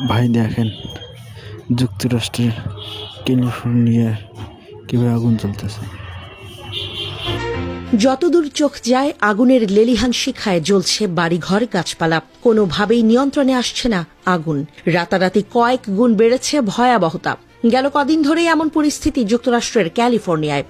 ভাই দেখেন যুক্তরাষ্ট্রের ক্যালিফোর্নিয়ায় কিভাবে আগুন জ্বলতেছে। যতদূর চোখ যায় আগুনের লেলিহান শিখায় জ্বলছে বাড়িঘর গাছপালা। কোনোভাবেই নিয়ন্ত্রণে আসছে না আগুন। রাতারাতি কয়েক গুণ বেড়েছে ভয়াবহতা। গেল কদিন ধরেই এমন পরিস্থিতি যুক্তরাষ্ট্রের ক্যালিফোর্নিয়ায়।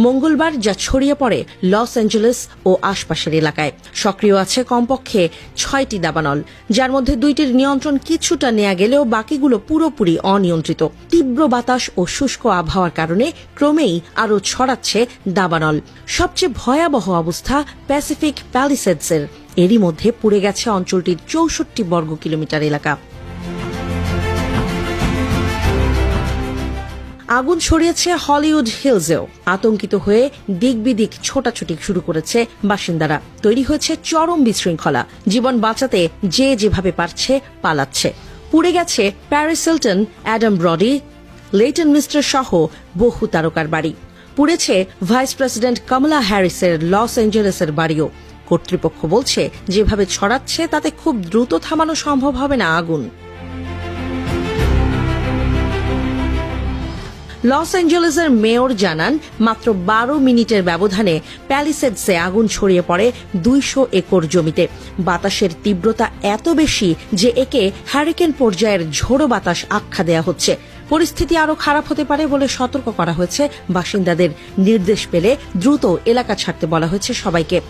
মঙ্গলবার যা ছড়িয়ে পড়ে লস অ্যাঞ্জেলেস ও আশপাশের এলাকায়। সক্রিয় আছে কমপক্ষে 6টি দাবানল, যার মধ্যে 2টির নিয়ন্ত্রণ কিছুটা নেওয়া গেলেও বাকিগুলো পুরোপুরি অনিয়ন্ত্রিত। তীব্র বাতাস ও শুষ্ক আবহাওয়ার কারণে ক্রমেই আরও ছড়াচ্ছে দাবানল। সবচেয়ে ভয়াবহ অবস্থা প্যাসিফিক প্যালিসেডসের। এরই মধ্যে পুড়ে গেছে অঞ্চলটির 64 বর্গ কিলোমিটার এলাকা। আগুন ছড়িয়েছে হলিউড হিলসেও। আতঙ্কিত হয়ে দিক বিদিক ছোটাছুটি শুরু করেছে বাসিন্দারা। তৈরি হয়েছে চরম বিশৃঙ্খলা। জীবন বাঁচাতে যে যেভাবে পারছে পালাচ্ছে। পুড়ে গেছে Paris Hilton, Adam ব্রডি, Leighton mister সহ বহু তারকার বাড়ি। পুড়েছে ভাইস প্রেসিডেন্ট কমলা হ্যারিসের লস অ্যাঞ্জেলেসের বাড়িও। কর্তৃপক্ষ বলছে যেভাবে ছড়াচ্ছে তাতে খুব দ্রুত থামানো সম্ভব হবে না আগুন। লস অ্যাঞ্জেলেসের মেয়র জানান মাত্র 12 মিনিটের ব্যবধানে প্যালিসেডসে আগুন ছড়িয়ে পড়ে 200 একর জমিতে। বাতাসের তীব্রতা এত বেশি যে একে হ্যারিকেন পর্যায়ের ঝোড়ো বাতাস আখ্যা দেয়া হচ্ছে। পরিস্থিতি আরও খারাপ হতে পারে বলে সতর্ক করা হয়েছে বাসিন্দাদের। নির্দেশ পেলে দ্রুত এলাকা ছাড়তে বলা হয়েছে সবাইকে।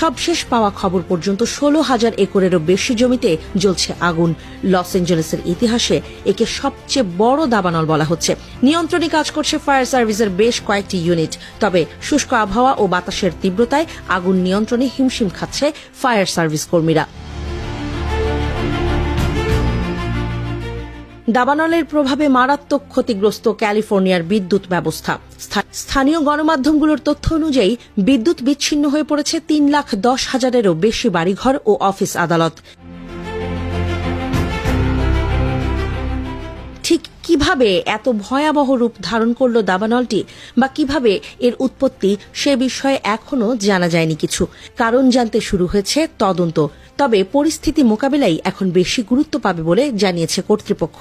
সবশেষ পাওয়া খবর পর্যন্ত 16,000 একরেরও বেশি জমিতে জ্বলছে আগুন। লস অ্যাঞ্জেলেসের ইতিহাসে একে সবচেয়ে বড় দাবানল বলা হচ্ছে। নিয়ন্ত্রণে কাজ করছে ফায়ার সার্ভিসের বেশ কয়েকটি ইউনিট। তবে শুষ্ক আবহাওয়া ও বাতাসের তীব্রতায় আগুন নিয়ন্ত্রণে হিমশিম খাচ্ছে ফায়ার সার্ভিস কর্মীরা। দাবানলের প্রভাবে মারাত্মক ক্ষতিগ্রস্ত ক্যালিফোর্নিয়ার বিদ্যুৎ ব্যবস্থা। স্থানীয় গণমাধ্যমগুলোর তথ্য অনুযায়ী বিদ্যুৎ বিচ্ছিন্ন হয়ে পড়েছে 3,10,000-এরও বেশি বাড়িঘর ও অফিস আদালত। ঠিক কিভাবে এত ভয়াবহ রূপ ধারণ করল দাবানলটি বা কিভাবে এর উৎপত্তি সে বিষয়ে এখনও জানা যায়নি কিছু। কারণ জানতে শুরু হয়েছে তদন্ত। তবে পরিস্থিতি মোকাবিলায় এখন বেশি গুরুত্ব পাবে বলে জানিয়েছে কর্তৃপক্ষ।